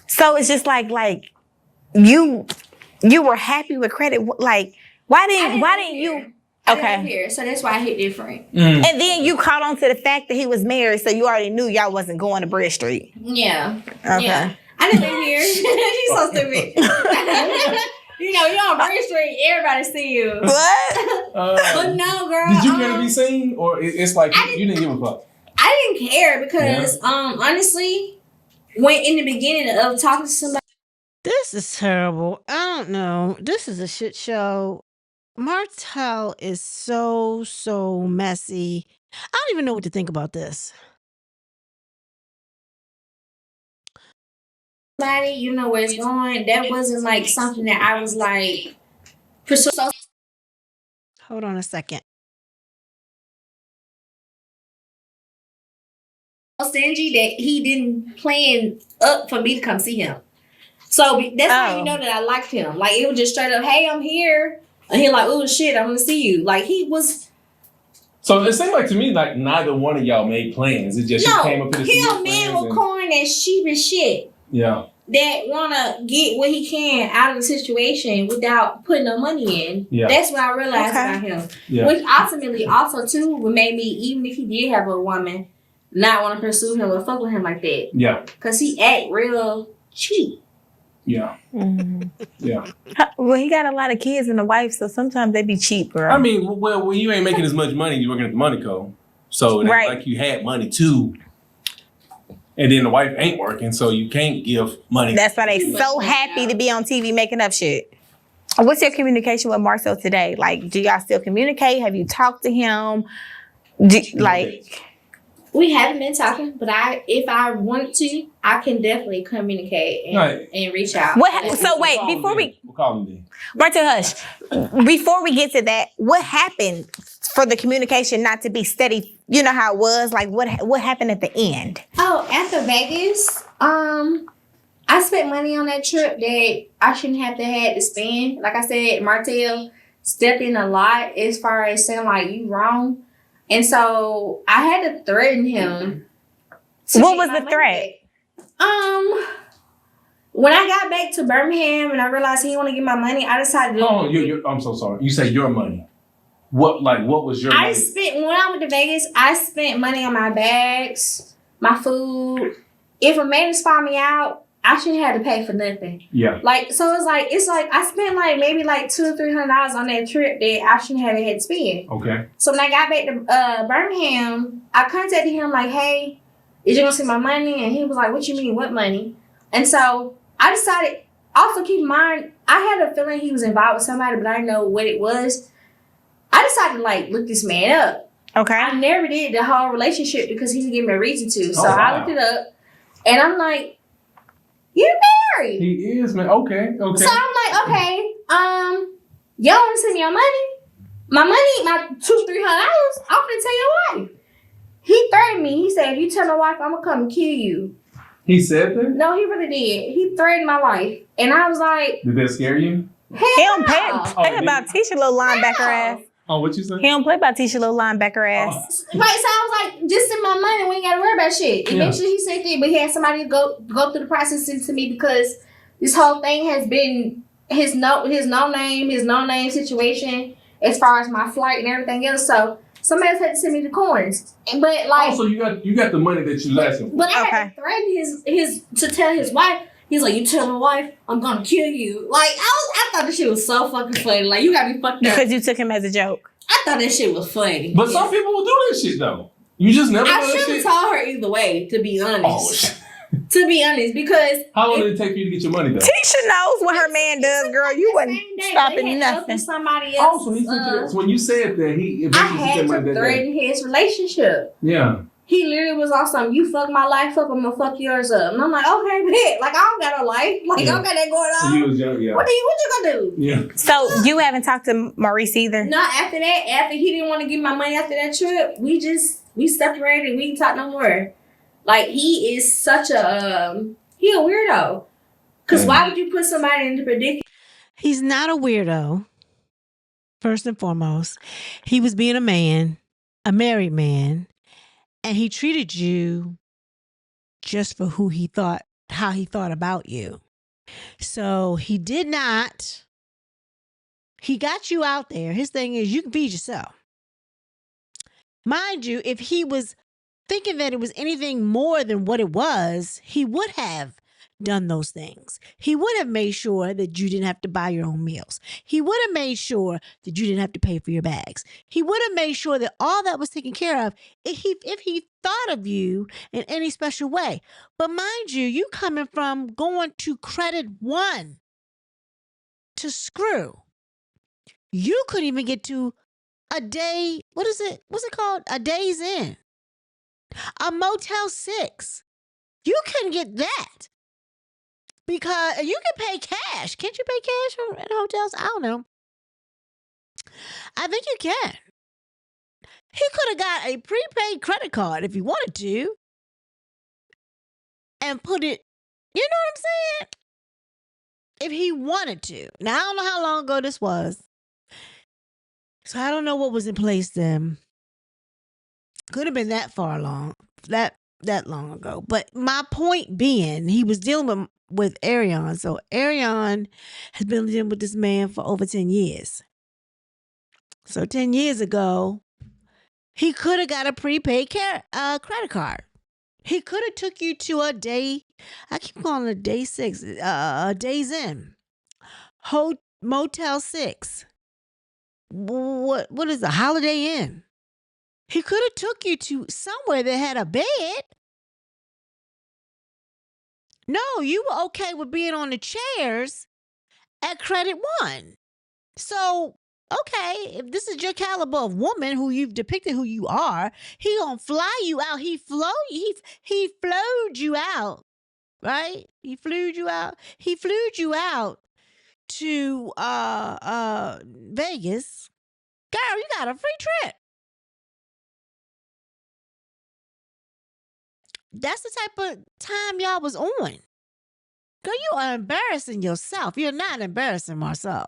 So it's just like you were happy with Credit. Like, why didn't you? I didn't Okay. hear, so that's why I hit different. Mm. And then you caught on to the fact that he was married, so you already knew y'all wasn't going to Bridge Street. Yeah. Okay. Yeah. I didn't hear. She's so stupid. You know, you're on Bird Street, everybody see you. What? But no, girl. Did you care to be seen, or it's like you didn't give a fuck? I didn't care because, honestly, when in the beginning of talking to somebody. This is terrible. I don't know. This is a shit show. Martel is so messy. I don't even know what to think about this. You know where it's going. That wasn't like something that I was like, so Hold on a second. stingy that he didn't plan up for me to come see him. So that's how you know that I liked him. Like, it was just straight up, hey, I'm here. And he like, oh shit, I'm gonna see you. Like, he was. So it seemed like to me like neither one of y'all made plans. It just you came up with he a man with corn and sheep and shit. Yeah. That wanna get what he can out of the situation without putting no money in. Yeah. That's what I realized about him. Yeah. Which ultimately also too would make me, even if he did have a woman, not want to pursue him or fuck with him like that. Yeah. Cause he act real cheap. Yeah. Mm-hmm. Yeah. Well, he got a lot of kids and a wife, so sometimes they be cheap, girl. I mean, well, when you ain't making as much money, you working at the money co. So it ain't like you had money too. And then the wife ain't working, so you can't give money. That's why they so happy to be on TV making up shit. What's your communication with Marsau today? Like, do y'all still communicate? Have you talked to him? We haven't been talking, but if I want to, I can definitely communicate and reach out. We'll call him then. Martel, hush. Before we get to that, what happened for the communication not to be steady? You know how it was? Like, what happened at the end? Oh, after Vegas, I spent money on that trip that I shouldn't have to spend. Like I said, Martel stepped in a lot as far as saying like you wrong. And so I had to threaten him. What was the threat? When I got back to Birmingham and I realized he didn't want to give my money, I decided to. I'm so sorry. You say your money. What was your money? When I went to Vegas, I spent money on my bags, my food. If a man spot me out, I shouldn't have to pay for nothing. Yeah. It's like I spent like maybe like $200 or $300 on that trip that I shouldn't have had to spend. Okay. So when I got back to Birmingham, I contacted him like, hey, is you gonna see my money? And he was like, what you mean, what money? And so I decided, also keep in mind, I had a feeling he was involved with somebody, but I didn't know what it was. I decided to like look this man up. Okay. I never did the whole relationship because he didn't give me a reason to. So I looked it up and I'm like, you're married. He is, man. Okay. So I'm like, okay, y'all want to send me your money? My money, my $200-300, I'm gonna tell your wife. He threatened me. He said, if you tell my wife, I'm gonna come and kill you. He said that? No, he really did. He threatened my life. And I was like, did that scare you? He don't play about Tisha little linebacker ass. Oh, what you say? He don't play about Tisha little linebacker ass. Right, so I was like, just send my money. We ain't gotta worry about shit. Eventually he sent it, but he had somebody to go through the process and send it to me because this whole thing has been his no name situation as far as my flight and everything else. So somebody else had to send me the coins. But like, so you got the money that you last him. But I had to threaten his to tell his wife. He's like, you tell my wife, I'm gonna kill you. Like, I thought this shit was so fucking funny. Like, you gotta be fucked up. Because you took him as a joke. I thought that shit was funny. But some people will do that shit though. You just never. I should have told her either way, to be honest. Oh shit. To be honest, because how long did it take for you to get your money though? Tisha knows what her man does, girl. You wasn't stopping nothing. Somebody else. So he sent you. When you said that, I had to threaten his relationship. Yeah. He literally was on something. You fuck my life up, I'm gonna fuck yours up. And I'm like, okay, bet. Like, I don't got a life. Like, I don't got that going on. So you was young, yeah. What you gonna do? Yeah. So you haven't talked to Maurice either? No, after that, after he didn't want to give my money after that trip, we separated. We didn't talk no more. Like, he is such a he a weirdo. Cause why would you put somebody in the predicament? He's not a weirdo. First and foremost, he was being a man, a married man. And he treated you just for how he thought about you. So he got you out there. His thing is, you can feed yourself. Mind you, if he was thinking that it was anything more than what it was, he would have done those things. He would have made sure that you didn't have to buy your own meals. He would have made sure that you didn't have to pay for your bags. He would have made sure that all that was taken care of if he thought of you in any special way. But mind you, you coming from going to credit one to screw. You couldn't even get to a day, what's it called? A Days Inn. A Motel 6. You couldn't get that. Because you can pay cash. Can't you pay cash in hotels? I don't know. I think you can. He could have got a prepaid credit card if he wanted to. And put it, you know what I'm saying? If he wanted to. Now, I don't know how long ago this was. So I don't know what was in place then. Could have been that far along. That long ago. But my point being, he was dealing with Arionne. So Arionne has been dealing with this man for over 10 years. So 10 years ago, he could have got a prepaid credit card. He could have took you to a day, I keep calling it Day 6, Days Inn. Motel 6. What is a Holiday Inn? He could have took you to somewhere that had a bed. No, you were okay with being on the chairs at Credit One. So, okay, if this is your caliber of woman who you've depicted who you are, he gonna fly you out. He flowed you out, right? He flew you out. He flew you out to Vegas. Girl, you got a free trip. That's the type of time y'all was on. Girl, you are embarrassing yourself. You're not embarrassing Marsau.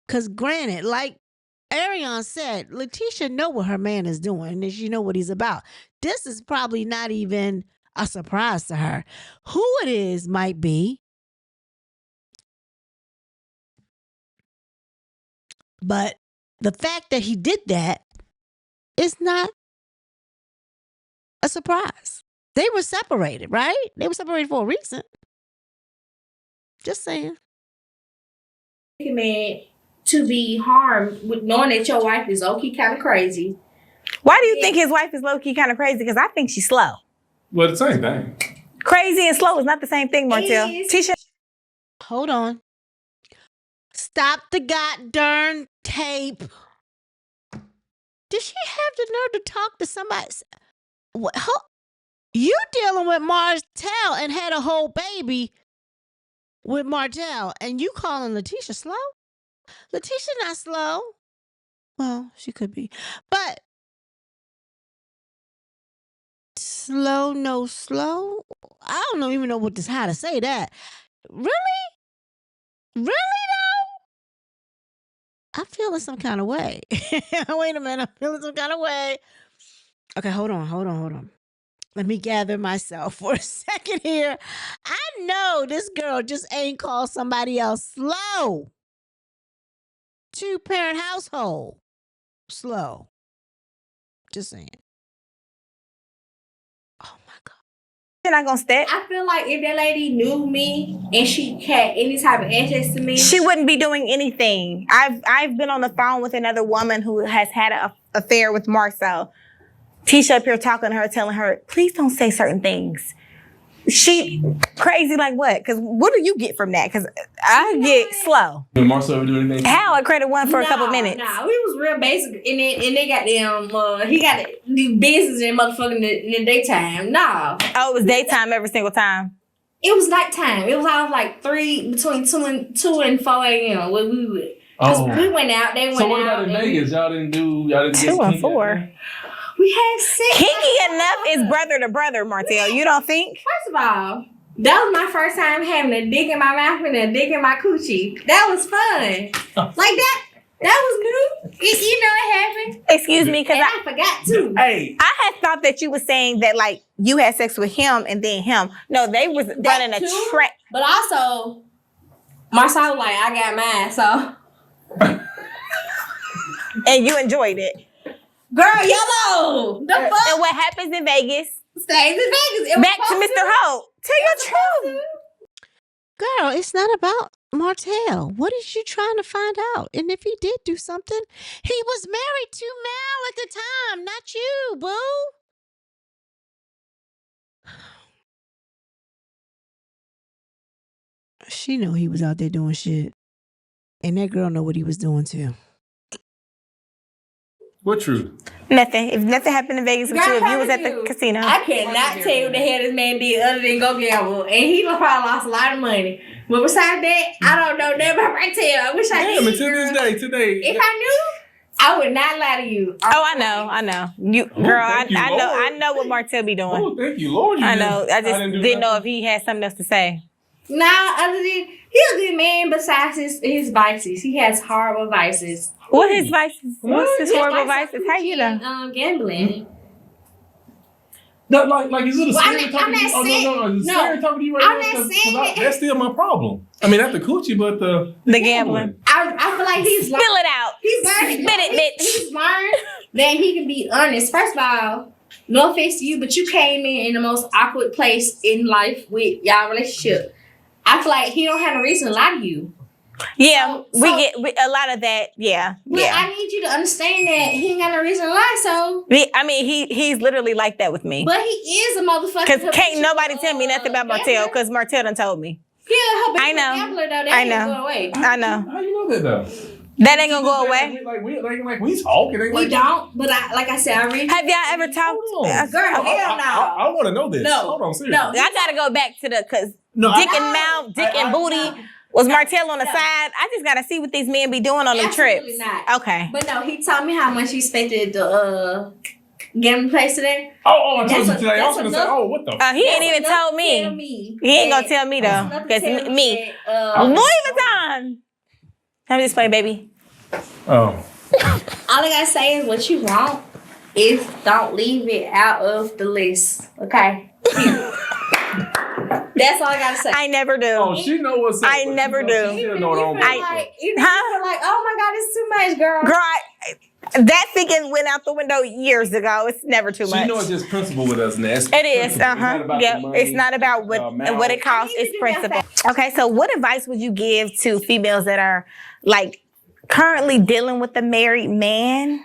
Because granted, like Arionne said, Letitia know what her man is doing and she know what he's about. This is probably not even a surprise to her. Who it is might be. But the fact that he did that is not a surprise. They were separated, right? They were separated for a reason. Just saying. Man, to be harmed with knowing that your wife is low-key kind of crazy. Why do you think his wife is low-key kind of crazy? Because I think she's slow. Well, the same thing. Crazy and slow is not the same thing, Martel. It is. Tisha. Hold on. Stop the goddamn tape. Did she have the nerve to talk to somebody? What? You dealing with Martel and had a whole baby with Martel, and you calling Letitia slow? Letitia not slow. Well, she could be. But slow, no slow? I don't even know how to say that. Really? Really though? I'm feeling some kind of way. Wait a minute. I'm feeling some kind of way. Okay, hold on. Let me gather myself for a second here. I know this girl just ain't called somebody else slow. 2-parent household. Slow. Just saying. Oh my God. You're not gonna step. I feel like if that lady knew me and she had any type of access to me, She wouldn't be doing anything. I've been on the phone with another woman who has had an affair with Marsau. Tisha up here talking to her, telling her, please don't say certain things. She crazy like what? Because what do you get from that? Because I get slow. Did Marsau ever do anything? How at Credit One for a couple minutes? Nah, we was real basic, and they got them. He got to do business in motherfucking in the daytime. Nah. Oh, it was daytime every single time. It was nighttime. It was all like between 2 and 4 a.m. where we would. Cause we went out. They went out. So what about in Vegas? Y'all didn't 2 and 4. We had sex. Kinky enough is brother to brother, Martel. You don't think? First of all, that was my first time having a dick in my mouth and a dick in my coochie. That was fun. Like that was new. It happened. Excuse me, because And I forgot too. Hey. I had thought that you were saying that like you had sex with him and then him. No, they was running a too, track. But also, Marsau was like, I got mine, so. And you enjoyed it. Girl, yellow. The fuck? And what happens in Vegas? Stays in Vegas. Back to Mr. Holt. Tell your truth. Girl, it's not about Martel. What is you trying to find out? And if he did do something, he was married to Mal at the time, not you, boo. She know he was out there doing shit. And that girl know what he was doing too. What truth? Nothing. If nothing happened in Vegas with Girl, you, if you was I at the promise you, casino. I cannot tell you what the hell this man did other than go gamble. And he probably lost a lot of money. But besides that, I don't know nothing about Martel. I wish I Damn, did. and to this day, today. If I knew, I would not lie to you. Oh, I know. You, girl, thank you, Lord. I know what Martel be doing. Oh, thank you, Lord. I know. I just didn't didn't know if he had something else to say. Nah, other than he's a good man besides his vices. He has horrible vices. What his vices? What's his Just horrible like vices? How you know? Gambling. No, like is it a Well, stereotype? I'm not saying- No. Is it no, stereotype to you right I'm now? not 'Cause saying that. that's still my problem. I mean, not the coochie, but the gambling. I feel like he's Spill learned. it out. He's learned. Spit it, bitch. He's learned that he can be honest. First of all, no offense to you, but you came in the most awkward place in life with y'all relationship. I feel like he don't have a reason to lie to you. Yeah, So- we get a lot of that. Yeah, But yeah. I need you to understand that he ain't got no reason to lie. So, I mean, he's literally like that with me. but he is a motherfucker. Because can't nobody tell me nothing about Martel. Gambler. Because Martel done told me. Yeah, her I baby know. gambler though. That I ain't know. going away. I know. How you know that though? That ain't gonna go away. Like we talking. Ain't We like, don't. But like I said, I read. Have y'all ever talked? Hold on. Girl, hell no. I want to know this. No. Hold on, seriously. No. I gotta go back to because No, Dick and Mouth, Dick and Booty. Was Martel on the No. side? I just gotta see what these men be doing on them Absolutely trips. not. Okay. But no, he told me how much he spent at the gambling place today. Oh, I told you That's today. I was that's gonna say, enough. oh, what the? He ain't even told Tell me. me. He ain't gonna tell me though. That's enough to Because tell me. that, Louis Vuitton. I'm just playing, baby. Oh, all I gotta say is what you want is don't leave it out of the list. Okay. That's all I gotta say. I never do. oh, she know what's up. I but never she do. She don't know what I'm Even doing. like, even Huh? you feel like, oh my God, it's too much, girl. Girl, that thinking went out the window years ago. It's never too much. She know it's just principle with us, Ness. It is, Yep. It's not about what it costs, I need it's to do that principle. Okay, so what advice would you give to females that are like currently dealing with a married man?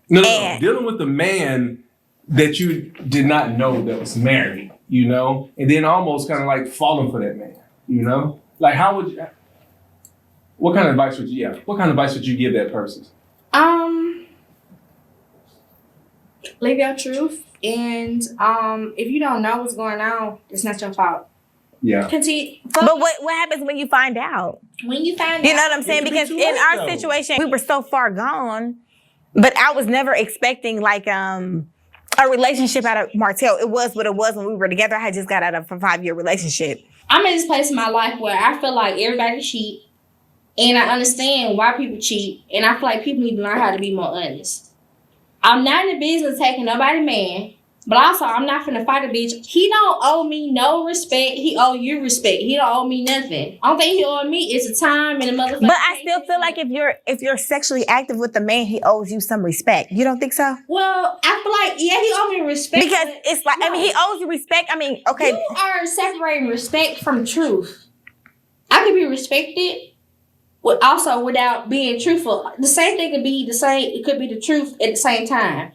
No, And- dealing with the man that you did not know that was married, you know, and then almost kind of like falling for that man, you know, like how would you? What kind of advice would you? Yeah, what kind of advice would you give that person? Live your truth, and if you don't know what's going on, it's not your fault. Yeah, Continue. But what happens when you find out? When you find You know out, what I'm saying? It could be Because too in late, our though. situation, we were so far gone, but I was never expecting like a relationship out of Martel. It was what it was when we were together. I had just got out of a 5-year relationship. I'm in this place in my life where I feel like everybody cheat, and I understand why people cheat, and I feel like people need to learn how to be more honest. I'm not in the business of taking nobody man, but also I'm not finna fight a bitch. He don't owe me no respect. He owe you respect. He don't owe me nothing. Only thing he owe me is the time and the motherfucker. But I still feel like if you're sexually active with a man, he owes you some respect. You don't think so? Well, I feel like yeah, he owe me respect Because but it's like I mean, he owes you respect. I mean, okay. you are separating respect from truth. I can be respected. Also, without being truthful, the same thing could be the same. It could be the truth at the same time.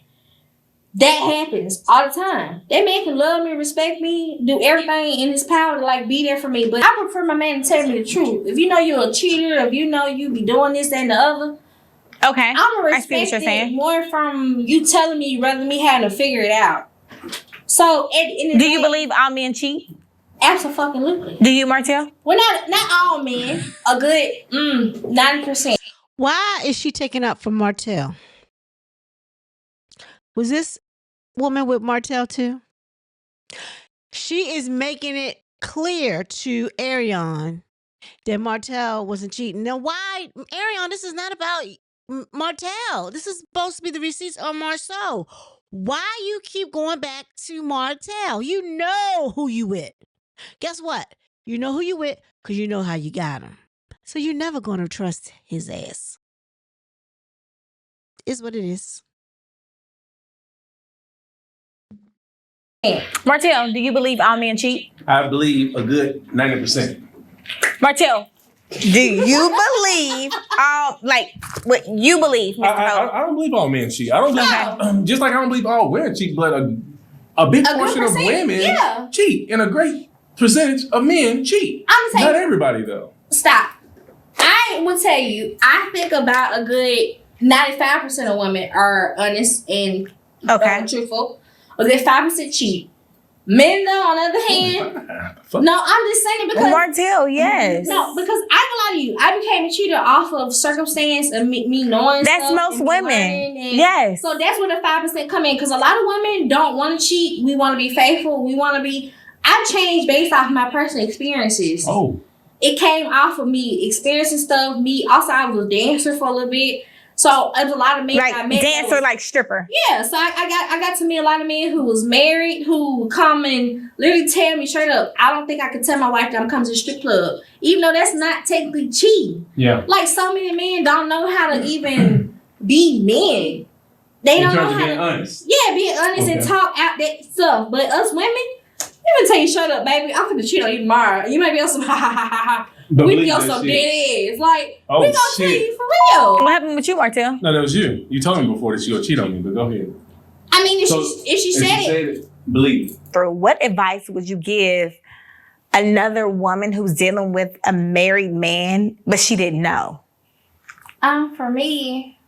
That happens all the time. That man can love me, respect me, do everything in his power to like be there for me. But I prefer my man to tell me the truth. If you know you're a cheater, if you know you be doing this and the other, Okay. I'm gonna I see what respect you're it saying. more from you telling me rather than me having to figure it out. So, at the end of the Do you day, believe all men cheat? Absolutely. Do you, Martel? Well, not all men. A good 90%. Why is she taking up from Martel? Was this woman with Martel too? She is making it clear to Arionne that Martel wasn't cheating. Now, why, Arionne? This is not about Martel. This is supposed to be the receipts on Marsau. Why you keep going back to Martel? You know who you with. Guess what? You know who you with because you know how you got him. So you're never going to trust his ass. Is what it is. Martel, do you believe all men cheat? I believe a good 90%. Martel, do you believe all, like, what you believe, Mr. Ho? I don't believe all men cheat. I don't believe, just like I don't believe all women cheat, but a big portion of women cheat, and a great percentage of men cheat. I'm saying, not everybody though. Stop. I will tell you, I think about a good 95% of women are honest and truthful. A good 5% cheat. Men, though, on the other hand, no, I'm just saying because Martel, yes. No, because I ain't gonna lie to you. I became a cheater off of circumstance of me knowing. That's most women. Yes. So that's where the 5% come in, because a lot of women don't want to cheat. We want to be faithful. We want to be. I changed based off my personal experiences. Oh. It came off of me experiencing stuff. I was a dancer for a little bit. So there's a lot of men like I met. Dancer, like stripper. Yeah, so I got to meet a lot of men who was married, who would come and literally tell me straight up, I don't think I could tell my wife that I'm coming to the strip club. Even though that's not technically cheating. Yeah. Like, so many men don't know how to even be men. They don't know how to be honest. Yeah, be honest and talk out that stuff. But us women, let me tell you straight up, baby, I'm gonna cheat on you tomorrow. You might be on some ha ha ha ha ha. We be on some dead ass. Like, we gonna tell you for real. What happened with you, Martel? No, that was you. You told me before that she gonna cheat on me, but go ahead. I mean, if she said it, believe it. Through what advice would you give another woman who's dealing with a married man, but she didn't know? For me,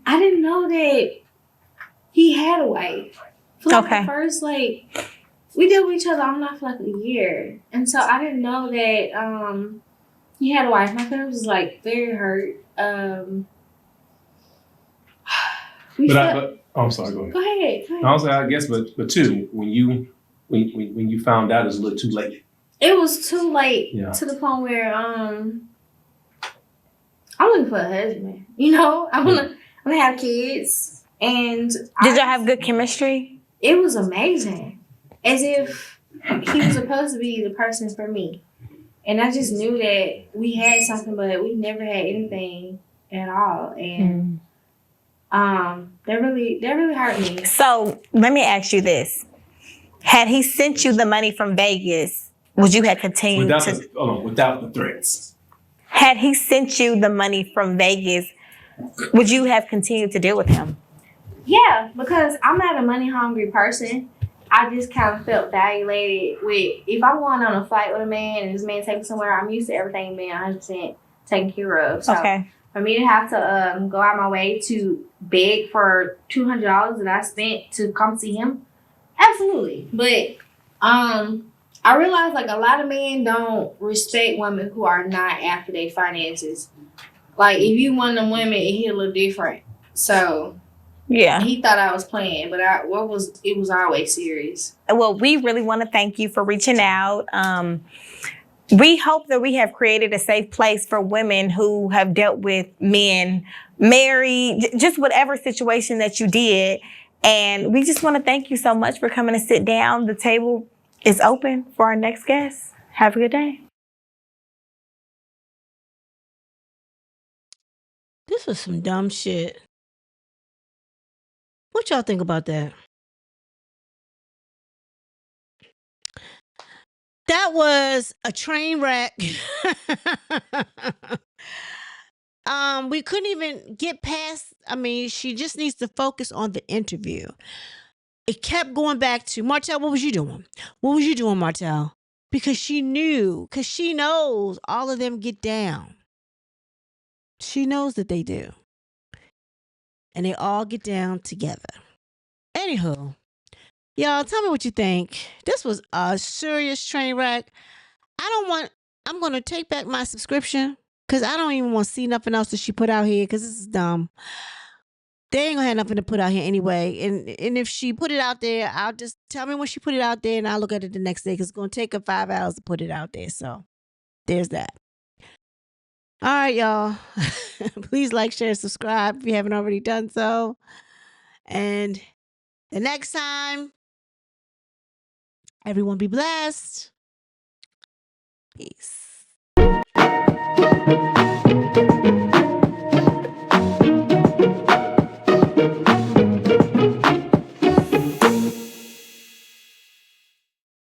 I didn't know that he had a wife. For the first, we dealt with each other on and off for a year. And so I didn't know that he had a wife. My parents was very hurt. I'm sorry, go ahead. Go ahead. Also, I guess, but too, when you found out, it was a little too late. It was too late to the point where I'm looking for a husband. You know, I wanna have kids. And did y'all have good chemistry? It was amazing. As if he was supposed to be the person for me. And I just knew that we had something, but we never had anything at all. And that really hurt me. So let me ask you this. Had he sent you the money from Vegas, would you have continued without the threats? Had he sent you the money from Vegas, would you have continued to deal with him? Yeah, because I'm not a money hungry person. I just kind of felt violated with, if I'm going on a flight with a man and this man takes me somewhere, I'm used to everything being 100% taken care of. So for me to have to go out my way to beg for $200 that I spent to come see him, absolutely. But I realized a lot of men don't respect women who are not after their finances. Like, if you one of them women, it hit a little different. So yeah, he thought I was playing, but it was always serious. Well, we really want to thank you for reaching out. We hope that we have created a safe place for women who have dealt with men, married, just whatever situation that you did. And we just want to thank you so much for coming to sit down. The table is open for our next guest. Have a good day. This was some dumb shit. What y'all think about that? That was a train wreck. We couldn't even get past. I mean, she just needs to focus on the interview. It kept going back to, Martel, what was you doing? What was you doing, Martel? Because she knows all of them get down. She knows that they do. And they all get down together. Anywho, y'all, tell me what you think. This was a serious train wreck. I'm going to take back my subscription because I don't even want to see nothing else that she put out here because this is dumb. They ain't going to have nothing to put out here anyway. And if she put it out there, I'll just tell me when she put it out there and I'll look at it the next day because it's going to take her 5 hours to put it out there. So there's that. All right, y'all. Please like, share, subscribe if you haven't already done so. And the next time, everyone be blessed. Peace.